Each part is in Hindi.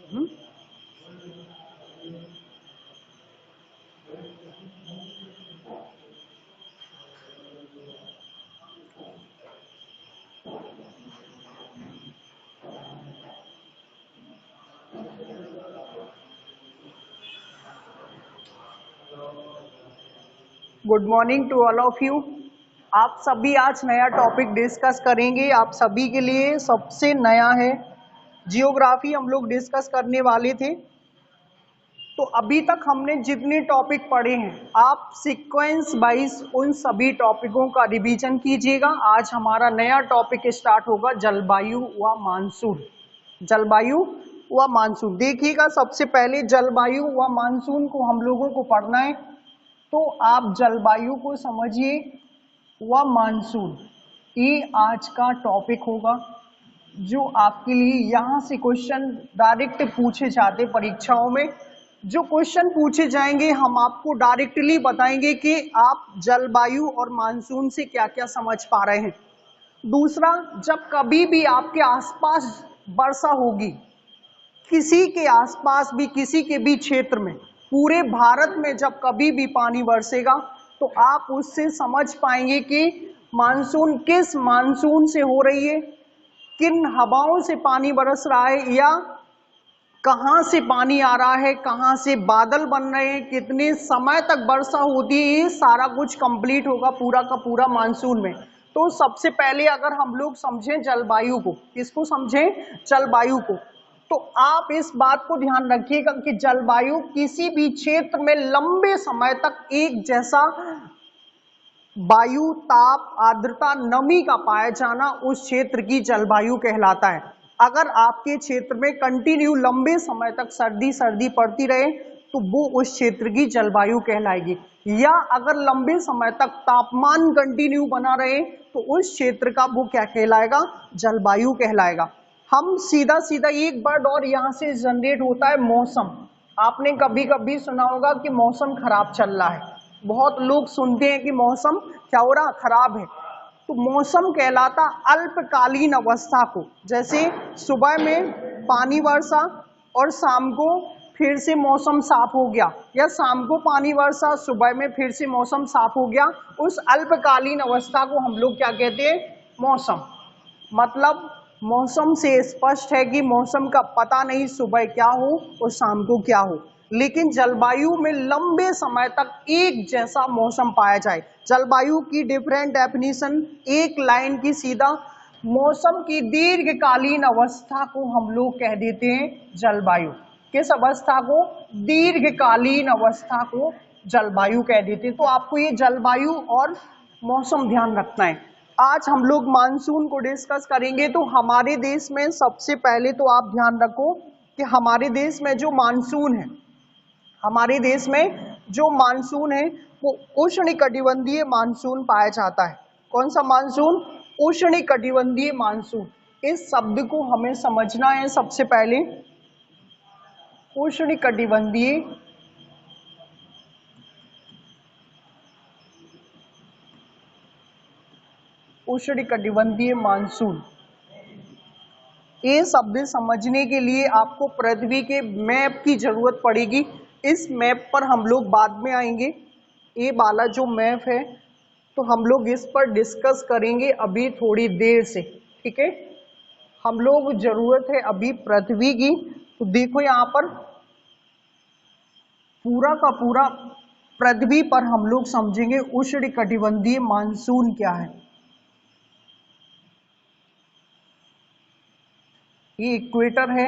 Good morning to all of you. आप सभी आज नया टॉपिक डिस्कस करेंगे। आप सभी के लिए सबसे नया है जियोग्राफी, हम लोग डिस्कस करने वाले थे। तो अभी तक हमने जितने टॉपिक पढ़े हैं आप सीक्वेंस वाइज उन सभी टॉपिकों का रिवीजन कीजिएगा। आज हमारा नया टॉपिक स्टार्ट होगा जलवायु व मानसून। जलवायु व मानसून देखिएगा, सबसे पहले जलवायु व मानसून को हम लोगों को पढ़ना है। तो आप जलवायु को समझिए व मानसून, ये आज का टॉपिक होगा जो आपके लिए यहाँ से क्वेश्चन डायरेक्ट पूछे जाते परीक्षाओं में। जो क्वेश्चन पूछे जाएंगे हम आपको डायरेक्टली बताएंगे कि आप जलवायु और मानसून से क्या क्या समझ पा रहे हैं। दूसरा, जब कभी भी आपके आसपास वर्षा होगी, किसी के आसपास भी, किसी के भी क्षेत्र में, पूरे भारत में जब कभी भी पानी बरसेगा तो आप उससे समझ पाएंगे कि मानसून किस मानसून से हो रही है, किन हवाओं से पानी बरस रहा है, या कहाँ से पानी आ रहा है, कहाँ से बादल बन रहे हैं, कितने समय तक वर्षा होती है। ये सारा कुछ कंप्लीट होगा पूरा का पूरा मानसून में। तो सबसे पहले अगर हम लोग समझें जलवायु को, किसको समझें? जलवायु को। तो आप इस बात को ध्यान रखिएगा कि जलवायु किसी भी क्षेत्र में लंबे समय तक एक जैसा वायु, ताप, आर्द्रता, नमी का पाया जाना उस क्षेत्र की जलवायु कहलाता है। अगर आपके क्षेत्र में कंटिन्यू लंबे समय तक सर्दी पड़ती रहे तो वो उस क्षेत्र की जलवायु कहलाएगी, या अगर लंबे समय तक तापमान कंटिन्यू बना रहे तो उस क्षेत्र का वो क्या कहलाएगा? जलवायु कहलाएगा। हम सीधा सीधा एक वर्ड और यहाँ से जनरेट होता है, मौसम। आपने कभी कभी सुना होगा कि मौसम खराब चल रहा है। बहुत लोग सुनते हैं कि मौसम क्या हो रहा? खराब है। तो मौसम कहलाता अल्पकालीन अवस्था को, जैसे सुबह में पानी वर्षा और शाम को फिर से मौसम साफ हो गया, या शाम को पानी वर्षा, सुबह में फिर से मौसम साफ हो गया, उस अल्पकालीन अवस्था को हम लोग क्या कहते हैं? मौसम। मतलब मौसम से स्पष्ट है कि मौसम का पता नहीं सुबह क्या हो और शाम को क्या हो, लेकिन जलवायु में लंबे समय तक एक जैसा मौसम पाया जाए। जलवायु की डिफरेंट डेफिनेशन एक लाइन की सीधा, मौसम की दीर्घकालीन अवस्था को हम लोग कह देते हैं जलवायु। किस अवस्था को? दीर्घकालीन अवस्था को जलवायु कह देते हैं। तो आपको ये जलवायु और मौसम ध्यान रखना है। आज हम लोग मानसून को डिस्कस करेंगे। तो हमारे देश में सबसे पहले तो आप ध्यान रखो कि हमारे देश में जो मानसून है, हमारे देश में जो मानसून है वो उष्णकटिबंधीय मानसून पाया जाता है। कौन सा मानसून? उष्णकटिबंधीय मानसून। इस शब्द को हमें समझना है सबसे पहले। उष्णकटिबंधीय उष्णकटिबंधीय मानसून, ये शब्द समझने के लिए आपको पृथ्वी के मैप की जरूरत पड़ेगी। इस मैप पर हम लोग बाद में आएंगे। ये वाला जो मैप है तो हम लोग इस पर डिस्कस करेंगे अभी थोड़ी देर से, ठीक है। हम लोग जरूरत है अभी पृथ्वी की। तो देखो यहाँ पर पूरा का पूरा पृथ्वी पर हम लोग समझेंगे उष्णकटिबंधीय मानसून क्या है। ये इक्वेटर है,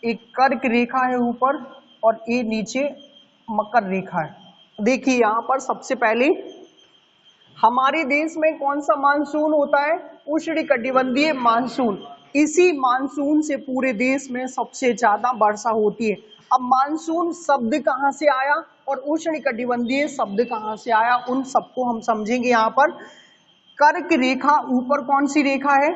एक कर्क रेखा है ऊपर, और ये नीचे मकर रेखा है। देखिए यहाँ पर सबसे पहले हमारे देश में कौन सा मानसून होता है? उष्णकटिबंधीय मानसून। इसी मानसून से पूरे देश में सबसे ज्यादा वर्षा होती है। अब मानसून शब्द कहाँ से आया और उष्णकटिबंधीय शब्द कहाँ से आया, उन सबको हम समझेंगे। यहाँ पर कर्क रेखा, ऊपर कौन सी रेखा है?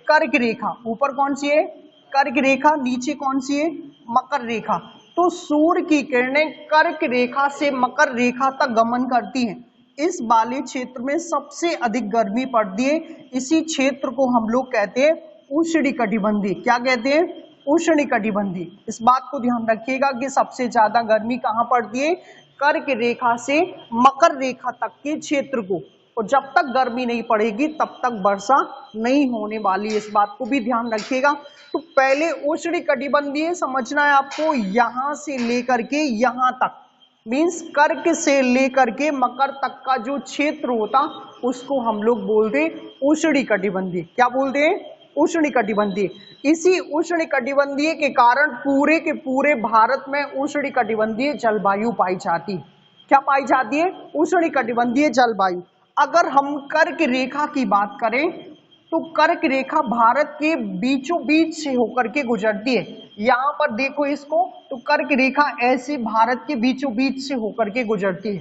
कर्क रेखा। ऊपर कौन सी है? कर्क रेखा। नीचे कौन सी है? मकर रेखा। तो सूर्य की किरणें कर्क रेखा से मकर रेखा तक गमन करती हैं। इस वाले क्षेत्र में सबसे अधिक गर्मी पड़ती है। इसी क्षेत्र को हम लोग कहते हैं उष्णकटिबंधीय। क्या कहते हैं? उष्णकटिबंधीय। इस बात को ध्यान रखिएगा कि सबसे ज्यादा गर्मी कहाँ पड़ती है, कर्क रेखा से मकर रेखा तक के क्षेत्र को, और जब तक गर्मी नहीं पड़ेगी तब तक वर्षा नहीं होने वाली है। इस बात को भी ध्यान रखिएगा। तो पहले उष्णकटिबंधीय समझना है आपको, यहां से लेकर के यहां तक, मीन्स कर्क से लेकर के मकर तक का जो क्षेत्र होता उसको हम लोग बोलते हैं उष्णकटिबंधीय। क्या बोलते हैं, उष्णकटिबंधीय। इसी उष्णकटिबंधीय के कारण पूरे के पूरे भारत में उष्णकटिबंधीय जलवायु पाई जाती है। क्या पाई जाती है, उष्णकटिबंधीय जलवायु। अगर हम कर्क रेखा की बात करें तो कर्क रेखा भारत के बीचों बीच से होकर के गुजरती है। यहां पर देखो इसको, तो कर्क रेखा ऐसे भारत के बीचों बीच से होकर के गुजरती है।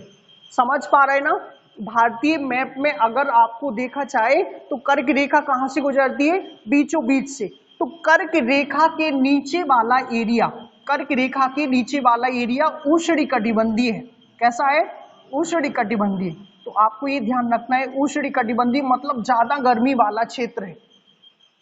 समझ पा रहे ना, भारतीय मैप में अगर आपको देखा जाए तो कर्क रेखा कहां से गुजरती है, बीचों बीच से। तो कर्क रेखा के नीचे वाला एरिया, कर्क रेखा के नीचे वाला एरिया उष्णकटिबंधीय है। कैसा है, उष्णकटिबंधीय। तो आपको ये ध्यान रखना है, उष्णकटिबंधीय मतलब ज्यादा गर्मी वाला क्षेत्र है,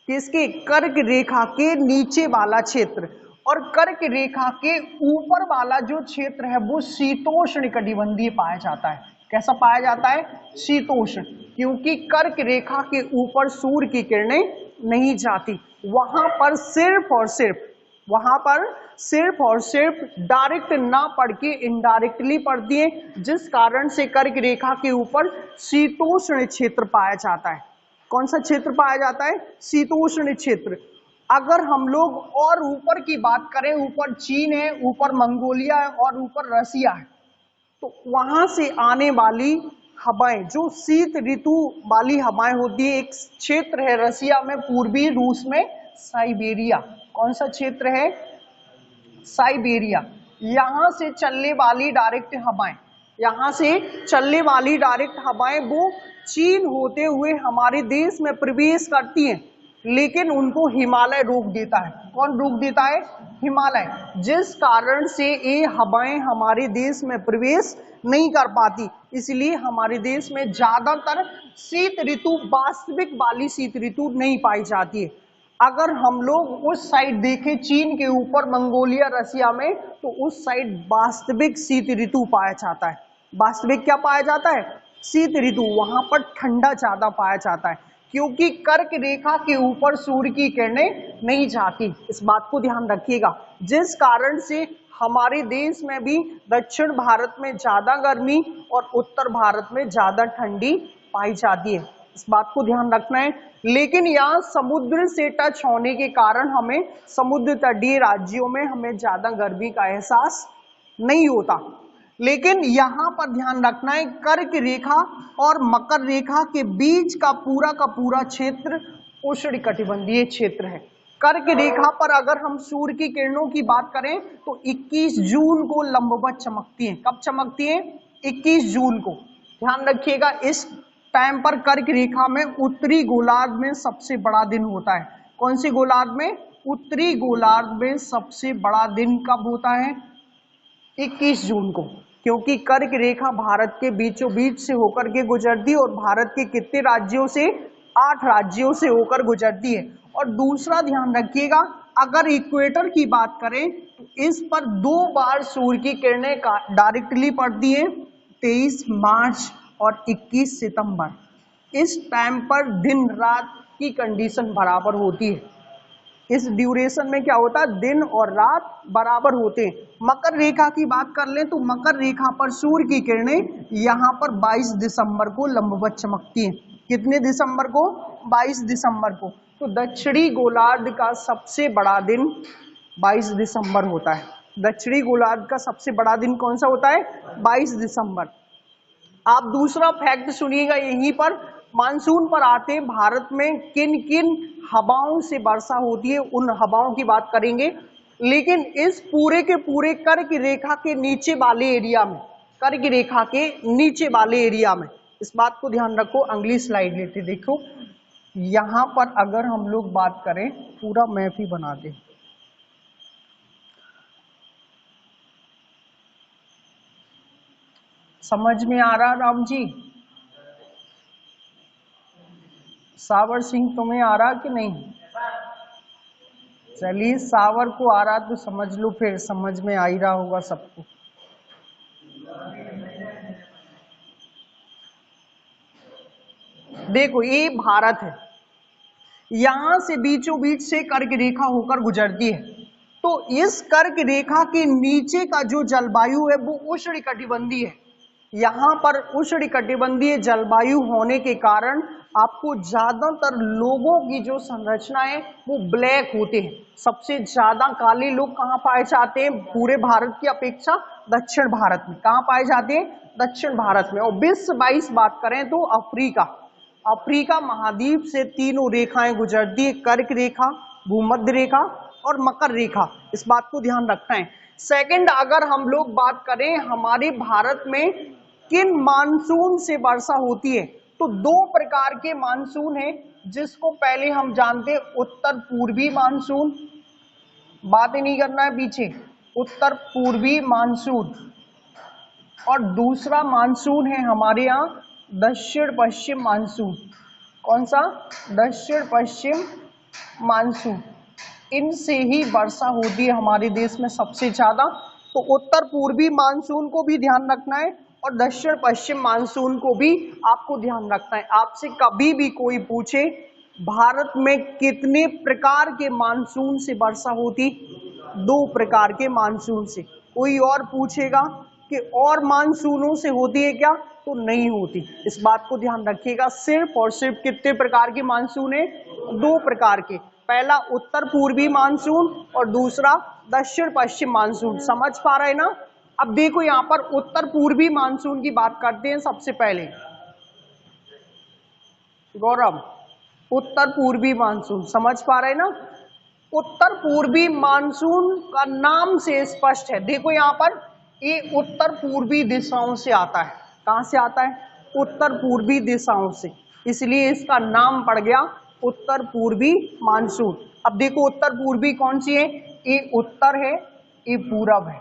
किसके, कर्क रेखा के नीचे वाला क्षेत्र। और कर्क रेखा के ऊपर वाला जो क्षेत्र है वो शीतोष्णकटिबंधीय पाया जाता है। कैसा पाया जाता है, शीतोष्ण, क्योंकि कर्क रेखा के ऊपर सूर्य की किरणें नहीं जाती, वहां पर सिर्फ और सिर्फ, वहां पर सिर्फ और सिर्फ डायरेक्ट ना पड़ के इनडायरेक्टली पड़ती है, जिस कारण से कर्क रेखा के ऊपर शीतोष्ण क्षेत्र पाया जाता है। कौन सा क्षेत्र पाया जाता है, शीतोष्ण क्षेत्र। अगर हम लोग और ऊपर की बात करें, ऊपर चीन है, ऊपर मंगोलिया है और ऊपर रसिया है, तो वहां से आने वाली हवाएं, जो शीत ऋतु वाली हवाएं होती है, एक क्षेत्र है रसिया में, पूर्वी रूस में साइबेरिया। कौन सा क्षेत्र है, साइबेरिया। यहां से चलने वाली डायरेक्ट हवाएं, यहां से चलने वाली डायरेक्ट हवाएं वो चीन होते हुए हमारे देश में प्रवेश करती हैं, लेकिन उनको हिमालय रोक देता है। कौन रोक देता है, हिमालय, जिस कारण से ये हवाएं हमारे देश में प्रवेश नहीं कर पाती। इसलिए हमारे देश में ज्यादातर शीत ऋतु, वास्तविक वाली शीत ऋतु नहीं पाई जाती है। अगर हम लोग उस साइड देखें, चीन के ऊपर मंगोलिया रसिया में, तो उस साइड वास्तविक शीत ऋतु पाया जाता है। वास्तविक क्या पाया जाता है, शीत ऋतु। वहां पर ठंडा ज्यादा पाया जाता है, क्योंकि कर्क रेखा के ऊपर सूर्य की किरणें नहीं जाती। इस बात को ध्यान रखिएगा, जिस कारण से हमारे देश में भी दक्षिण भारत में ज्यादा गर्मी और उत्तर भारत में ज्यादा ठंडी पाई जाती है। इस बात को ध्यान रखना है। लेकिन यहाँ समुद्र से टच होने के कारण हमें समुद्र तटीय राज्यों में हमें ज्यादा गर्मी का एहसास नहीं होता। लेकिन यहाँ पर ध्यान रखना है, कर्क रेखा और मकर रेखा के बीच का पूरा क्षेत्र उष्णकटिबंधीय क्षेत्र है। कर्क रेखा पर अगर हम सूर्य की किरणों की बात करें तो 21 जून को लंबवत चमकती है। कब चमकती है, 21 जून को। ध्यान रखिएगा, इस टाइम पर कर्क रेखा में उत्तरी गोलार्ध में सबसे बड़ा दिन होता है। कौन सी गोलार्ध में, उत्तरी गोलार्ध में सबसे बड़ा दिन कब होता है, 21 जून को, क्योंकि कर्क रेखा भारत के बीचों बीच से होकर के गुजरती है और भारत के कितने राज्यों से, 8 राज्यों से होकर गुजरती है। और दूसरा ध्यान रखिएगा, अगर इक्वेटर की बात करें तो इस पर 2 बार सूर्य की किरणें डायरेक्टली पड़ती है, 23 मार्च और 21 सितंबर। इस टाइम पर दिन रात की कंडीशन बराबर होती है। इस ड्यूरेशन में क्या होता है, दिन और रात बराबर होते हैं। मकर रेखा की बात कर लें तो मकर रेखा पर सूर्य की किरणें यहाँ पर 22 दिसंबर को लंबवत चमकती हैं। कितने दिसंबर को, 22 दिसंबर को। तो दक्षिणी गोलार्ध का सबसे बड़ा दिन 22 दिसंबर होता है। दक्षिणी गोलार्ध का सबसे बड़ा दिन कौन सा होता है, 22 दिसंबर। आप दूसरा फैक्ट सुनिएगा, यहीं पर मानसून पर आते हैं, भारत में किन किन हवाओं से वर्षा होती है, उन हवाओं की बात करेंगे। लेकिन इस पूरे के पूरे कर्क रेखा के नीचे वाले एरिया में, कर्क रेखा के नीचे वाले एरिया में, इस बात को ध्यान रखो। अगली स्लाइड लेते देखो, यहां पर अगर हम लोग बात करें, पूरा मैप ही बना दे, समझ में आ रहा राम जी, सावर सिंह तुम्हें आ रहा कि नहीं, चलिए, सावर को आ रहा तो समझ लो, फिर समझ में आ ही रहा होगा सबको। देखो, ये भारत है, यहां से बीचों बीच से कर्क रेखा होकर गुजरती है। तो इस कर्क रेखा के नीचे का जो जलवायु है वो उष्णकटिबंधीय है। यहाँ पर उष्णकटिबंधीय जलवायु होने के कारण आपको ज्यादातर लोगों की जो संरचना है वो ब्लैक होते हैं। सबसे ज्यादा काले लोग कहाँ पाए जाते हैं पूरे भारत की अपेक्षा? दक्षिण भारत में। कहाँ पाए जाते हैं? दक्षिण भारत में। और विश्व 22 बात करें तो अफ्रीका महाद्वीप से तीनों रेखाएं गुजरती है, कर्क रेखा, भूमध्य रेखा और मकर रेखा। इस बात को ध्यान रखना है। सेकंड, अगर हम लोग बात करें हमारे भारत में किन मानसून से वर्षा होती है, तो दो प्रकार के मानसून हैं, जिसको पहले हम जानते हैं उत्तर पूर्वी मानसून, बात ही नहीं करना है पीछे, उत्तर पूर्वी मानसून, और दूसरा मानसून है हमारे यहाँ दक्षिण पश्चिम मानसून। कौन सा? दक्षिण पश्चिम मानसून। इनसे ही वर्षा होती है हमारे देश में सबसे ज्यादा। तो उत्तर पूर्वी मानसून को भी ध्यान रखना है और दक्षिण पश्चिम मानसून को भी आपको ध्यान रखना है। आपसे कभी भी कोई पूछे भारत में कितने प्रकार के मानसून से वर्षा होती? 2 प्रकार के मानसून से। कोई और पूछेगा कि और मानसूनों से होती है क्या, तो नहीं होती। इस बात को ध्यान रखिएगा। सिर्फ और सिर्फ कितने प्रकार के मानसून है? 2 प्रकार के। पहला उत्तर पूर्वी मानसून और दूसरा दक्षिण पश्चिम मानसून। समझ पा रहे हैं ना? अब देखो, यहाँ पर उत्तर पूर्वी मानसून की बात करते हैं सबसे पहले। गौरव, उत्तर पूर्वी मानसून समझ पा रहे हैं ना? उत्तर पूर्वी मानसून का नाम से स्पष्ट है। देखो यहाँ पर, ये उत्तर पूर्वी दिशाओं से आता है। कहां से आता है? उत्तर पूर्वी दिशाओं से, इसलिए इसका नाम पड़ गया उत्तर पूर्वी मानसून। अब देखो, उत्तर पूर्वी कौन सी है? ये उत्तर है, ये पूरब है।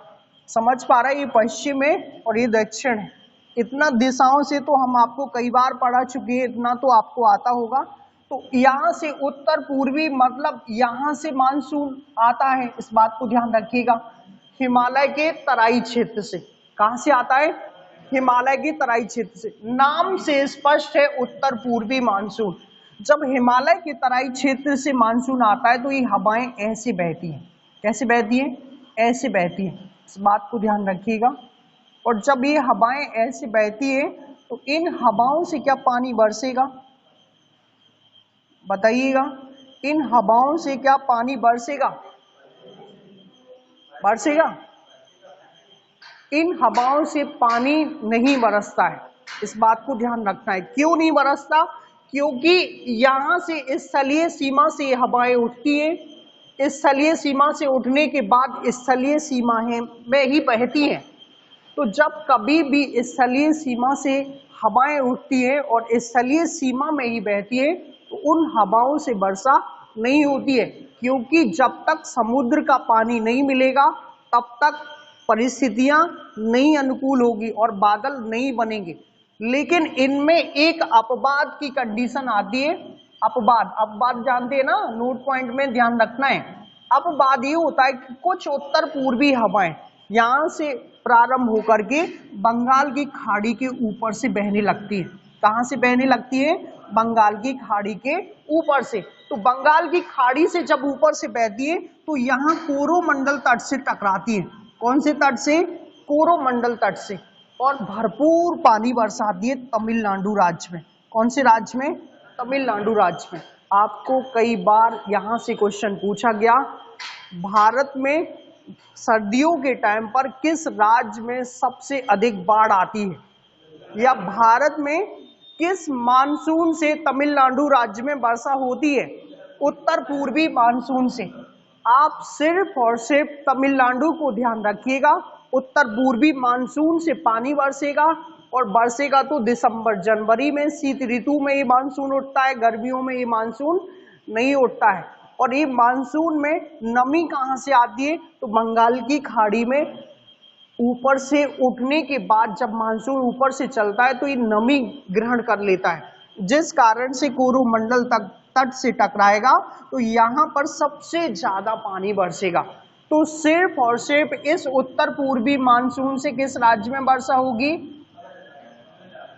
समझ पा रहा है? ये पश्चिम है और ये दक्षिण है। इतना दिशाओं से तो हम आपको कई बार पढ़ा चुके हैं, इतना तो आपको आता होगा। तो यहाँ से उत्तर पूर्वी मतलब यहाँ से मानसून आता है। इस बात को ध्यान रखिएगा। हिमालय के तराई क्षेत्र से। कहां से आता है? हिमालय के तराई क्षेत्र से। नाम से स्पष्ट है उत्तर पूर्वी मानसून। जब हिमालय के तराई क्षेत्र से मानसून आता है तो ये हवाएं ऐसे बहती हैं। कैसे बहती हैं? ऐसे बहती हैं। इस बात को ध्यान रखिएगा। और जब ये हवाएं ऐसे बहती है तो इन हवाओं से क्या पानी बरसेगा? बताइएगा, इन हवाओं से क्या पानी बरसेगा? बरसेगा? इन हवाओं से पानी नहीं बरसता है। इस बात को ध्यान रखना है। क्यों नहीं बरसता? क्योंकि यहां से स्थलीय सीमा से ये हवाएं उठती है। स्थलीय सीमा से उठने के बाद स्थलीय सीमा में ही बहती हैं। तो जब कभी भी स्थलीय सीमा से हवाएं उठती है और स्थलीय सीमा में ही बहती है तो उन हवाओं से वर्षा नहीं होती है, क्योंकि जब तक समुद्र का पानी नहीं मिलेगा तब तक परिस्थितियां नहीं अनुकूल होगी और बादल नहीं बनेंगे। लेकिन इनमें एक अपवाद की कंडीशन आती है। अपवाद जानते हैं ना? नोट पॉइंट में ध्यान रखना है। अपवाद ये होता है कि कुछ उत्तर पूर्वी हवाएं यहां से प्रारंभ होकर के बंगाल की खाड़ी के ऊपर से बहने लगती है। कहां से बहने लगती है? बंगाल की खाड़ी के ऊपर से। तो बंगाल की खाड़ी से जब ऊपर से बहती है तो यहाँ कोरोमंडल तट से टकराती है। कौन से तट से? कोरोमंडल तट से। और भरपूर पानी बरसाती है तमिलनाडु राज्य में। कौन से राज्य में? तमिलनाडु राज्य में। आपको कई बार यहाँ से क्वेश्चन पूछा गया, भारत में सर्दियों के टाइम पर किस राज्य में सबसे अधिक बाढ़ आती है, या भारत में किस मानसून से तमिलनाडु राज्य में वर्षा होती है? उत्तर पूर्वी मानसून से। आप सिर्फ और सिर्फ तमिलनाडु को ध्यान रखिएगा। उत्तर पूर्वी मानसून से पानी बरसेगा और बरसेगा तो दिसंबर जनवरी में। शीत ऋतु में ये मानसून उठता है, गर्मियों में ये मानसून नहीं उठता है। और ये मानसून में नमी कहाँ से आती है? तो बंगाल की खाड़ी में ऊपर से उठने के बाद जब मानसून ऊपर से चलता है तो ये नमी ग्रहण कर लेता है, जिस कारण से कोरोमंडल तक तट से टकराएगा तो यहाँ पर सबसे ज्यादा पानी बरसेगा। तो सिर्फ और सिर्फ इस उत्तर पूर्वी मानसून से किस राज्य में वर्षा होगी?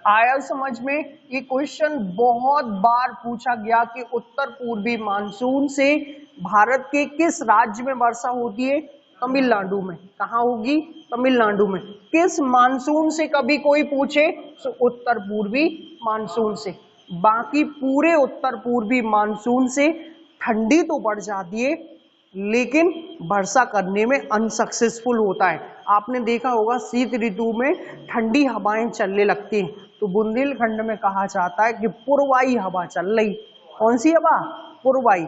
आया समझ में? ये क्वेश्चन बहुत बार पूछा गया कि उत्तर पूर्वी मानसून से भारत के किस राज्य में वर्षा होती है? तमिलनाडु में। कहाँ होगी? तमिलनाडु में। किस मानसून से कभी कोई पूछे तो उत्तर पूर्वी मानसून से। बाकी पूरे उत्तर पूर्वी मानसून से ठंडी तो बढ़ जाती है लेकिन वर्षा करने में अनसक्सेसफुल होता है। आपने देखा होगा शीत ऋतु में ठंडी हवाएं चलने लगती हैं तो बुंदेलखंड में कहा जाता है कि पूर्वाई हवा चल रही। कौन सी हवा? पूर्वाई।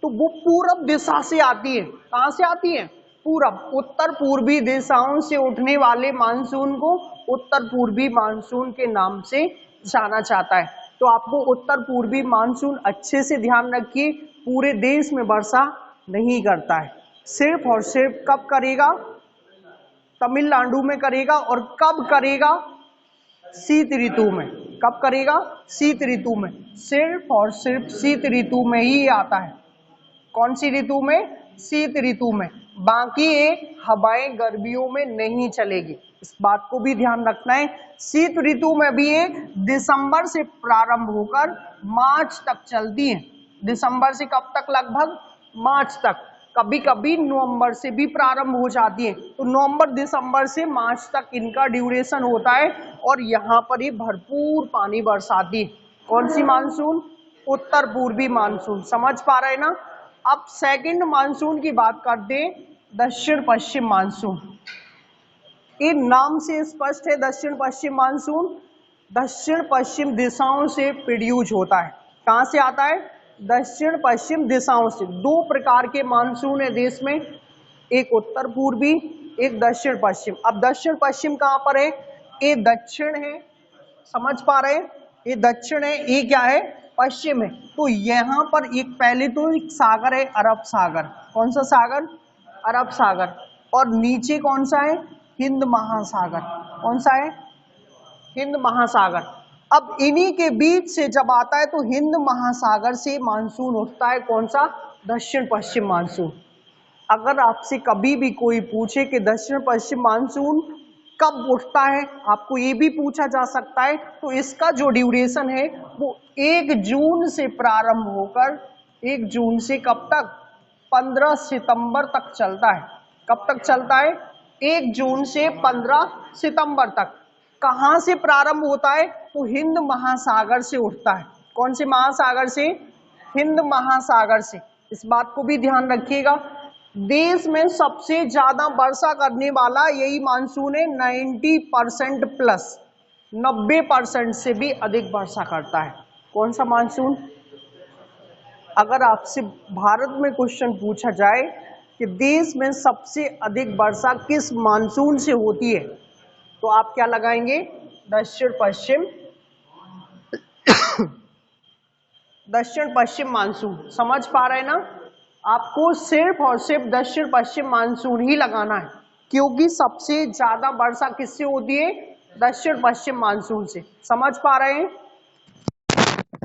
तो वो पूरब दिशा से आती है। कहाँ से आती है? पूरब। उत्तर पूर्वी दिशाओं से उठने वाले मानसून को उत्तर पूर्वी मानसून के नाम से जाना जाता है। तो आपको उत्तर पूर्वी मानसून अच्छे से ध्यान रखिए, पूरे देश में वर्षा नहीं करता है, सिर्फ और सिर्फ कब करेगा? तमिलनाडु में करेगा। और कब करेगा? शीत ऋतु में। कब करेगा? शीत ऋतु में। सिर्फ और सिर्फ शीत ऋतु में ही आता है। कौन सी ऋतु में? शीत ऋतु में। बाकी एक हवाएं गर्मियों में नहीं चलेगी, इस बात को भी ध्यान रखना है। शीत ऋतु में भी एक दिसंबर से प्रारंभ होकर मार्च तक चलती है। दिसंबर से कब तक? लगभग मार्च तक। कभी कभी नवंबर से भी प्रारंभ हो जाती है। तो नवंबर दिसंबर से मार्च तक इनका ड्यूरेशन होता है और यहाँ पर ही भरपूर पानी बरसाती है। कौन सी मानसून? उत्तर पूर्वी मानसून। समझ पा रहे ना? अब सेकंड मानसून की बात करते हैं, दक्षिण पश्चिम मानसून। ये नाम से स्पष्ट है, दक्षिण पश्चिम मानसून दक्षिण पश्चिम दिशाओं से प्रोड्यूस होता है। कहाँ से आता है? दक्षिण पश्चिम दिशाओं से। दो प्रकार के मानसून है देश में, एक उत्तर पूर्वी, एक दक्षिण पश्चिम। अब दक्षिण पश्चिम कहाँ पर है? ये दक्षिण है, समझ पा रहे हैं? ये दक्षिण है, ये क्या है? पश्चिम है। तो यहाँ पर एक पहले तो एक सागर है, अरब सागर। कौन सा सागर? अरब सागर। और नीचे कौन सा है? हिंद महासागर। कौन सा है? हिंद महासागर। अब इन्हीं के बीच से जब आता है तो हिंद महासागर से मानसून उठता है। कौन सा? दक्षिण पश्चिम मानसून। अगर आपसे कभी भी कोई पूछे कि दक्षिण पश्चिम मानसून कब उठता है, आपको ये भी पूछा जा सकता है। तो इसका जो ड्यूरेशन है वो 1 जून से प्रारंभ होकर 1 जून से कब तक? 15 सितंबर तक चलता है। कब तक चलता है? 1 जून से 15 सितंबर तक। कहाँ से प्रारंभ होता है? तो हिंद महासागर से उठता है। कौन से महासागर से? हिंद महासागर से। इस बात को भी ध्यान रखिएगा। देश में सबसे ज्यादा वर्षा करने वाला यही मानसून है। 90% प्लस, 90% से भी अधिक वर्षा करता है। कौन सा मानसून? अगर आपसे भारत में क्वेश्चन पूछा जाए कि देश में सबसे अधिक वर्षा किस मानसून से होती है तो आप क्या लगाएंगे? दक्षिण पश्चिम दक्षिण पश्चिम मानसून। समझ पा रहे हैं ना? आपको सिर्फ और सिर्फ दक्षिण पश्चिम मानसून ही लगाना है, क्योंकि सबसे ज्यादा वर्षा किससे होती है? दक्षिण पश्चिम मानसून से। समझ पा रहे हैं?